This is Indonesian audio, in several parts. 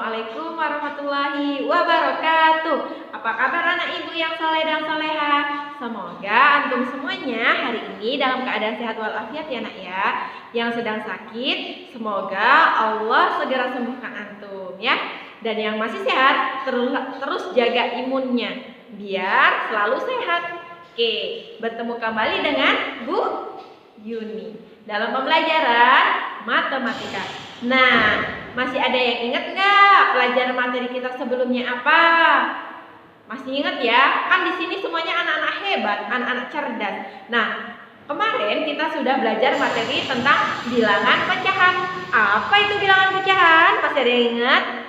Assalamualaikum warahmatullahi wabarakatuh. Apa kabar anak ibu yang saleh dan soleha? Semoga antum semuanya hari ini dalam keadaan sehat walafiat ya nak ya. Yang sedang sakit, semoga Allah segera sembuhkan antum ya. Dan yang masih sehat, terus jaga imunnya biar selalu sehat. Oke, bertemu kembali dengan Bu Yuni dalam pembelajaran matematika. Nah, masih ada yang ingat nggak pelajaran materi kita sebelumnya apa? Masih ingat ya? Kan di sini semuanya anak-anak hebat, anak-anak cerdas. Nah, kemarin kita sudah belajar materi tentang bilangan pecahan. Apa itu bilangan pecahan? Masih ada yang ingat?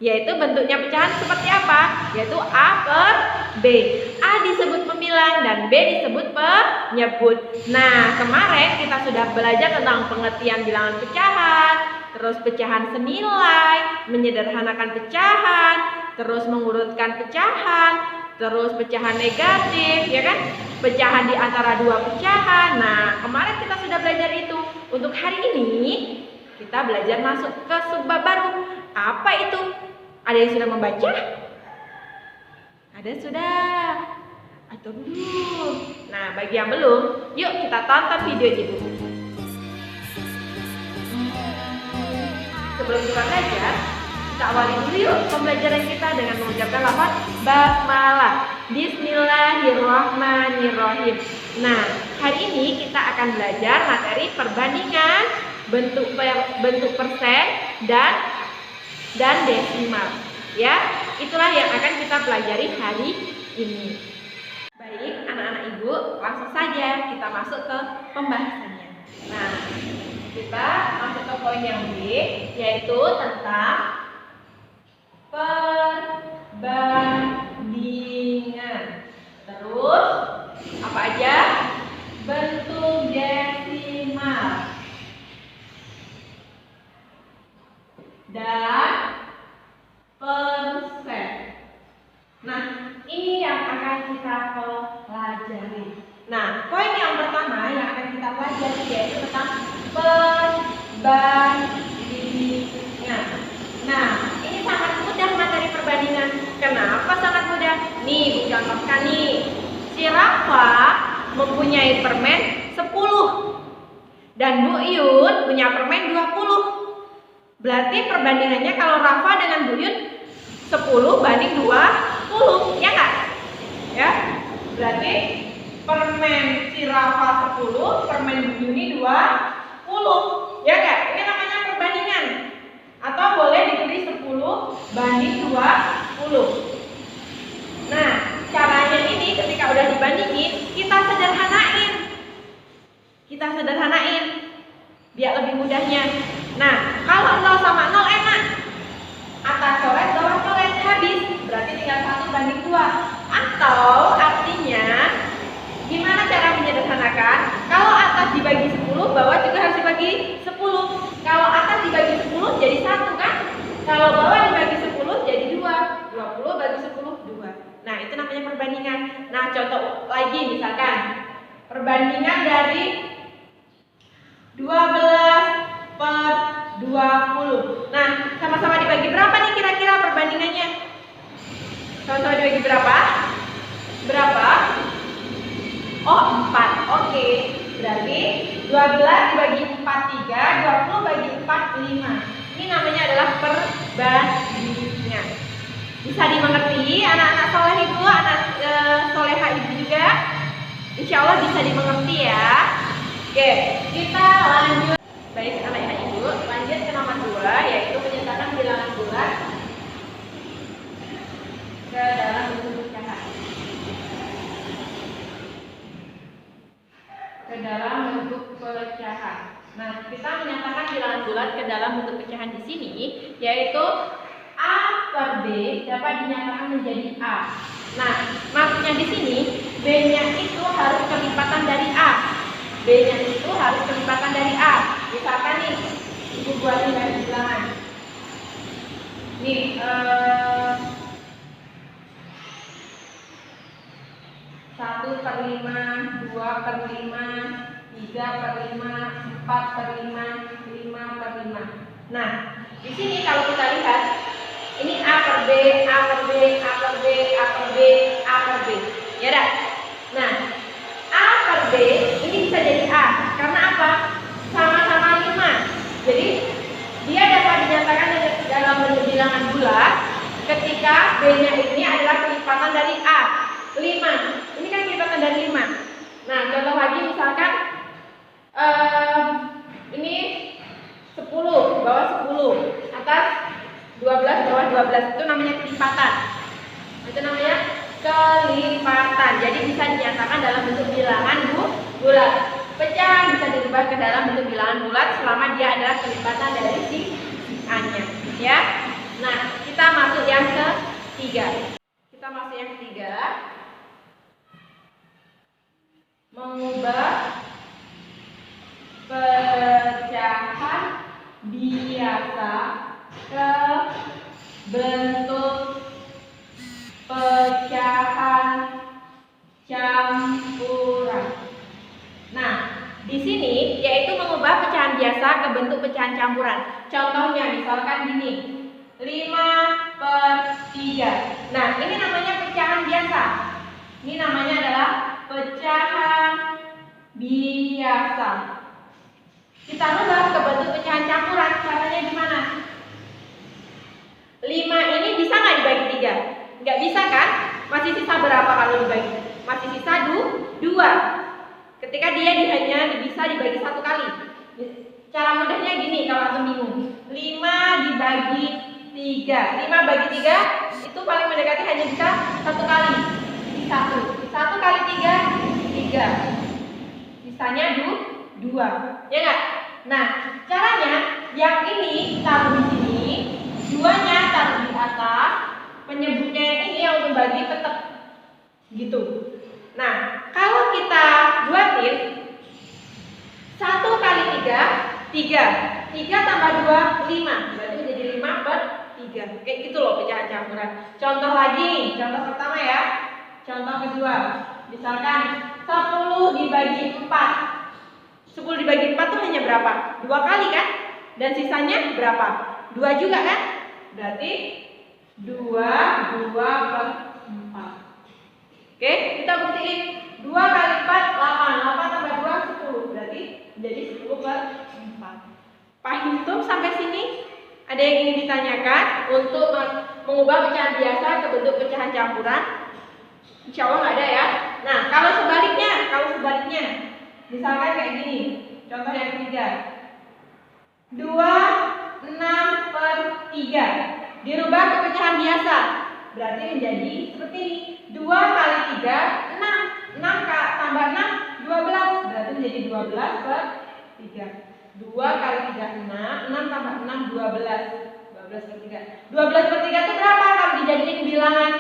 Yaitu bentuknya pecahan seperti apa? Yaitu A per B. A disebut pembilang dan B disebut penyebut. Nah, kemarin kita sudah belajar tentang pengertian bilangan pecahan, terus pecahan senilai, menyederhanakan pecahan, terus mengurutkan pecahan, terus pecahan negatif, ya kan? Pecahan di antara dua pecahan. Nah, kemarin kita sudah belajar itu. Untuk hari ini kita belajar masuk ke subbab baru. Apa itu? Ada yang sudah membaca? Ada sudah? Atau belum? Nah, bagi yang belum, yuk kita tonton video ibu. Sebelum kita belajar, kita awali dulu yuk pembelajaran kita dengan mengucapkan lafaz basmalah. Bismillahirrahmanirrahim. Nah, hari ini kita akan belajar materi perbandingan, bentuk persen dan desimal. Ya, itulah yang akan kita pelajari hari ini. Baik, anak-anak ibu, langsung saja kita masuk ke pembahasannya. Nah, kita masuk ke poin yang B, yaitu tentang perbandingan. Terus, apa aja? Bentuk desimal dan persen. Nah, ini yang akan kita pelajari. Nah, poin yang pertama yang akan kita pelajari yaitu tentang perbandingan. Nah, ini sangat mudah materi perbandingan. Kenapa sangat mudah? Nih, Bu contohkan nih. Si Rafa mempunyai permen 10 dan Bu Yun punya permen 20. Berarti perbandingannya kalau Rafa dengan Bu Yun 10 banding 20, ya nggak? Ya, berarti permen si Rafa 10, permen Bu Yuni 20, ya nggak? Ini namanya perbandingan. Atau boleh ditulis 10 banding 20. Nah, caranya ini ketika udah dibandingin, kita sederhanain. Biar lebih mudahnya. Nah, kalau 0 sama 0 enak. Atas coret, bawah coret, habis. Berarti tinggal 1 banding 2. Atau artinya, gimana cara menyederhanakan? Kalau atas dibagi 10, bawah juga harus dibagi 10. Kalau atas dibagi 10, jadi 1 kan? Kalau bawah dibagi 10, jadi 2. 20 bagi 10, 2. Nah, itu namanya perbandingan. Nah, contoh lagi misalkan. Perbandingan dari 12 per 20. Nah, sama-sama dibagi berapa nih kira-kira perbandingannya? Sama-sama dibagi berapa? Berapa? Oh, 4. Oke. Berarti 12 dibagi 4, 3. 20 bagi 4, 5. Ini namanya adalah perbandingan. Bisa dimengerti anak-anak soleh ibu, anak soleha ibu juga? Insya Allah bisa dimengerti ya. Oke, kita lanjut. Baik anak-anak ibu, lanjut ke nomor 2, yaitu menyatakan bilangan bulat ke dalam bentuk pecahan. Ke dalam bentuk pecahan. Nah, kita menyatakan bilangan bulat ke dalam bentuk pecahan di sini, yaitu A per B dapat dinyatakan menjadi A. Nah, maksudnya di sini B-nya itu harus kelipatan dari A. B-nya itu harus kelipatan dari A. Misalkan nih, ibu buatin garis bilangan. Nih, 1 per 5, 2 per 5, 3 per 5, 4 per 5, 5 per 5. Nah, di sini kalau kita lihat Ini A per B, A per B, A per B, A per B, A per B. Ya dah. Nah, A per B ini bisa jadi A. Karena apa? Sama-sama 5. Jadi, dia dapat dinyatakan dalam bentuk bilangan bulat ketika B-nya ini adalah kelipatan dari A. 5. Ini kan kelipatan dari 5. Nah, contoh lagi misalkan ini 10, bawah 10, atas 12, bawah 12, itu namanya kelipatan. Itu namanya kelipatan. Jadi bisa dinyatakan dalam bentuk bilangan bulat. Pecah bisa dirubah ke dalam bentuk bilangan bulat selama dia adalah kelipatan dari si A-nya, ya. Nah, kita masuk yang ketiga. Mengubah pecahan biasa ke bentuk pecahan campuran. Nah, di sini yaitu mengubah pecahan biasa ke bentuk pecahan campuran. Contohnya misalkan gini, 5/3. Nah, ini namanya pecahan biasa. Ini namanya adalah pecahan biasa. Kita rubah ke bentuk pecahan campuran. Caranya gimana? 5 ini bisa nggak dibagi 3? Nggak bisa kan? Masih sisa berapa kalau dibagi? Masih sisa 2. Ketika dia hanya bisa dibagi 1 kali. Cara mudahnya gini kalau antum bingung. 5 dibagi 3. 5 bagi 3 itu paling mendekati hanya bisa 1 kali. 1 kali 3, 3. Sisanya 2. Ya nggak? Nah, caranya yang ini taruh di sini, 2-nya taruh di atas, penyebutnya ini yang membagi tetap gitu. Nah, kalau kita buatin 1 kali 3, 3. 3 tambah 2, 5. Berarti menjadi 5/3. Kayak gitu loh pecahan campuran. Contoh lagi, contoh pertama ya. Contoh kedua. Misalkan 10 dibagi 4. 10 dibagi 4 itu hanya berapa? 2 kali kan? Dan sisanya berapa? 2 juga kan? Berarti 2/4. Oke, kita buktiin. 2 kali 4, 8. 8 tambah 2, 10. Berarti jadi 10/4. Paham sampai sini? Ada yang ingin ditanyakan untuk mengubah pecahan biasa ke bentuk pecahan campuran? Insya Allah nggak ada ya. Nah, kalau sebaliknya, misalkan kayak gini. Contoh yang ketiga. 2/6/3 dirubah ke pecahan biasa. Berarti menjadi seperti ini. 2 kali 3, 6. 6 tambah 6, 12. Berarti menjadi 12/3. 2 kali 3, 6. 6 tambah 6, 12. 12/3. 12/3 itu berapa kalau dijadiin bilangan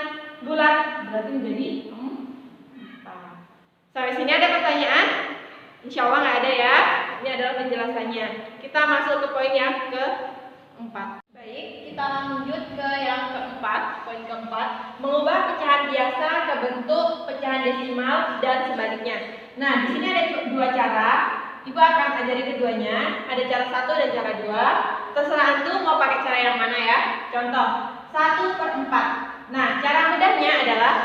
bulat? Berarti menjadi 4. Sampai sini ada pertanyaan? Insya Allah nggak ada ya. Ini adalah penjelasannya. Kita masuk ke poin yang keempat. Baik, kita lanjut ke yang keempat. Poin keempat, mengubah pecahan biasa ke bentuk pecahan desimal dan sebaliknya. Nah, di sini ada 2 cara. Ibu akan ajari keduanya. Ada cara 1 dan cara 2. Terserah antum mau pakai cara yang mana ya. Contoh 1/4. Nah, cara mudahnya adalah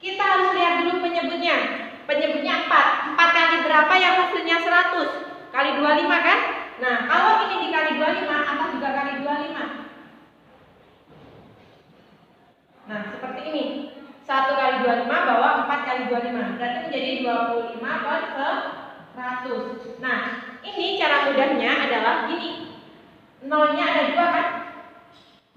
kita harus lihat dulu penyebutnya. Penyebutnya 4. 4 kali berapa yang hasilnya 100? Kali 25 kan? Nah, kalau ini dikali 25, atas juga kali 25. Nah, seperti ini. 1 kali 25 bawah 4 kali 25. Berarti menjadi 25/100. Nah, ini cara mudahnya adalah gini. Nolnya ada 2 kan?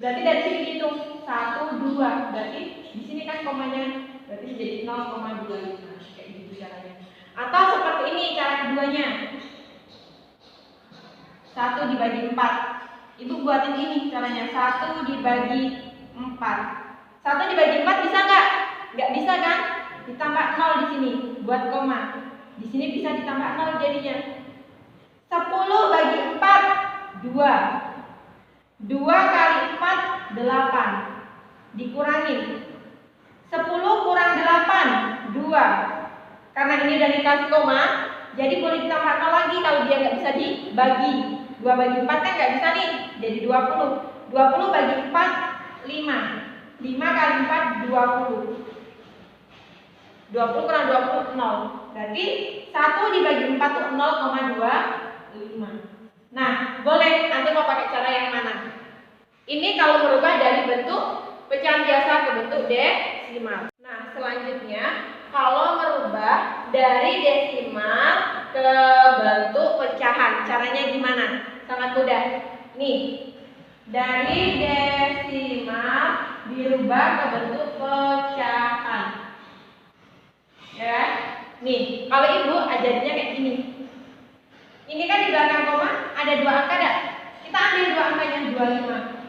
Berarti dari sini hitung 1, 2. Berarti di sini kan komanya, berarti menjadi 0,25. Kayak gitu caranya. Atau seperti ini cara keduanya. 1 dibagi 4. Ibu buatin ini caranya. 1 dibagi 4. 1 dibagi 4 bisa nggak? Nggak bisa kan? Ditambah 0 di sini buat koma. Di sini bisa ditambah 0 jadinya. 10 bagi 4, 2. 2 kali 4, 8. Dikurangin. 10 kurang 8, 2. Karena ini udah dikasih koma, jadi boleh ditambah 0 lagi kalau dia nggak bisa dibagi. 2 bagi 4 kan nggak bisa nih, jadi 20. 20 bagi 4, 5. 5 kali 4 20. 20 kurang 20 0. Berarti 1 dibagi 4 itu 0,25. Nah, boleh nanti mau pakai cara yang mana? Ini kalau merubah dari bentuk pecahan biasa ke bentuk desimal. Nah, selanjutnya kalau merubah dari desimal ke bentuk pecahan, caranya gimana? Sangat mudah. Nih, dari desimal dirubah ke bentuk pecahan. Ya, nih, kalau ibu ajarinnya kayak gini. Ini kan di belakang koma ada 2 angka dah. Kita ambil 2 angkanya 25.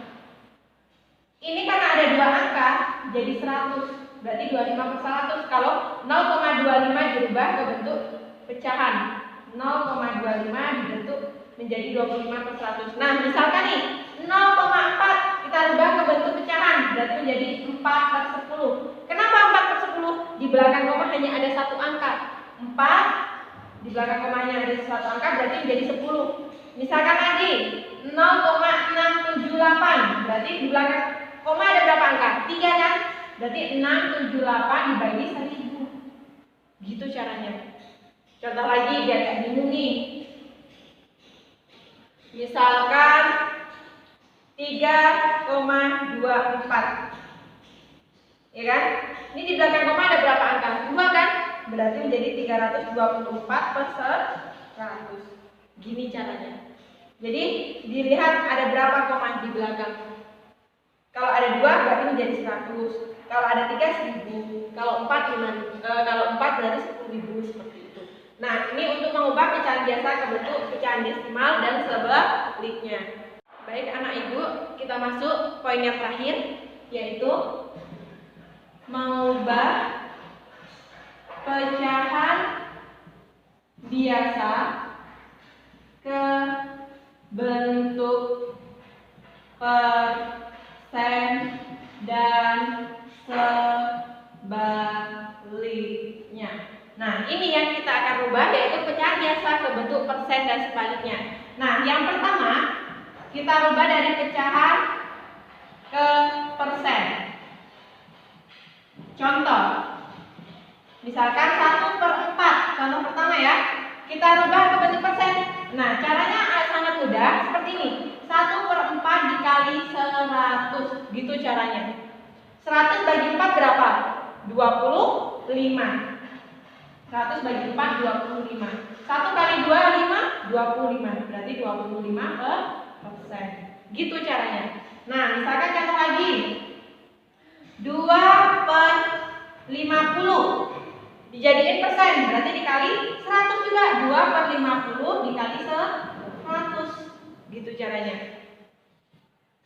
Ini karena ada 2 angka jadi 100. Berarti 25 per 100. Kalau 0,25 dirubah ke bentuk pecahan. 0,25 dibentuk menjadi 25 per 100. Nah, misalkan nih 0,4 kita rubah ke bentuk pecahan, berarti menjadi 4 per 10. Kenapa 4 per 10? Di belakang koma hanya ada 1 angka. 4 di belakang koma hanya ada 1 angka, berarti menjadi 10. Misalkan lagi 0,678, berarti di belakang koma ada berapa angka? 3 kan? Berarti 678 dibagi 1000. Gitu caranya. Contoh lagi biar gak bingung nih. Misalkan 3,24. Ya kan? Ini di belakang koma ada berapa angka? 2 kan? Berarti menjadi 324 per 100. Gini caranya. Jadi dilihat ada berapa koma di belakang. Kalau ada 2 berarti menjadi 100. Kalau ada 3 1000. Kalau 4 berarti 10.000 seperti itu. Nah, ini untuk mengubah pecahan biasa ke bentuk pecahan desimal dan sebaliknya. Baik anak ibu, kita masuk poin yang terakhir, yaitu mengubah pecahan biasa ke bentuk persen dan sebaliknya. Nah, ini yang kita akan rubah, yaitu pecahan biasa ke bentuk persen dan sebaliknya. Nah, yang pertama kita rubah dari pecahan ke persen. Contoh, misalkan 1/4. Contoh pertama ya, kita rubah ke bentuk persen. Nah, caranya sangat mudah, seperti ini. 1/4 dikali 100. Gitu caranya. 100 bagi 4 berapa? 25. 100 bagi 4 25. 1 kali 2 5, 25. Berarti 25%. Gitu caranya. Nah, misalkan contoh lagi. 2/50 dijadiin persen, berarti dikali 100 juga. 2/50 dikali 100. Gitu caranya.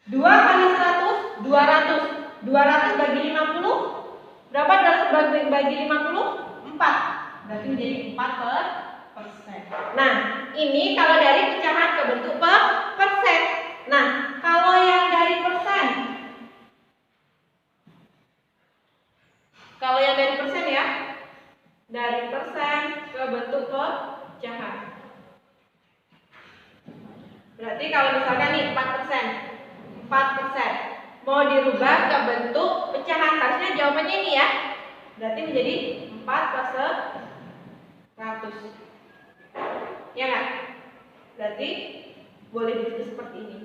2 kali 100 200. 200 bagi 50 berapa? 200 bagi 50 4. Berarti menjadi 4%. Nah, ini kalau dari pecahan ke bentuk persen. Nah, kalau yang dari persen, kalau yang dari persen ya, dari persen ke bentuk pecahan. Berarti kalau misalkan nih 4%, 4% mau dirubah ke bentuk pecahan, harusnya jawabannya ini ya. Berarti menjadi 4 per 100. Ya kan? Berarti boleh ditulis seperti ini.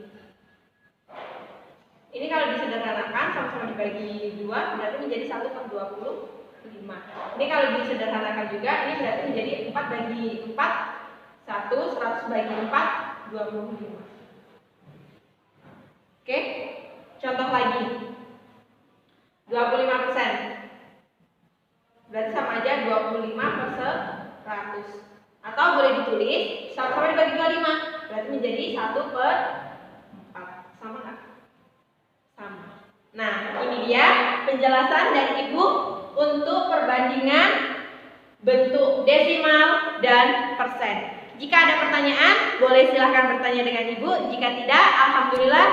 Ini kalau disederhanakan sama-sama dibagi 2 berarti menjadi 1/25. Ini kalau disederhanakan juga ini berarti menjadi 4 bagi 4 1, 100 bagi 4 25. Oke? Contoh lagi. 25%. Berarti sama aja 25 per 100. Atau boleh ditulis sama-sama dibagi 25. Berarti menjadi 1/4. Sama nggak? Sama. Nah, ini dia penjelasan dari Ibu untuk perbandingan bentuk desimal dan persen. Jika ada pertanyaan, boleh silahkan bertanya dengan Ibu. Jika tidak, alhamdulillah,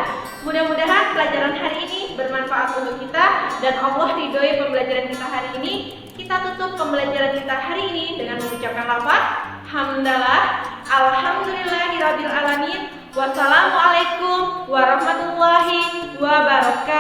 mudah-mudahan pelajaran hari ini bermanfaat untuk kita dan Allah ridhoi pembelajaran kita hari ini. Kita tutup pembelajaran kita hari ini dengan mengucapkan lafaz hamdalah, alhamdulillahirabbil alamin. Wassalamualaikum warahmatullahi wabarakatuh.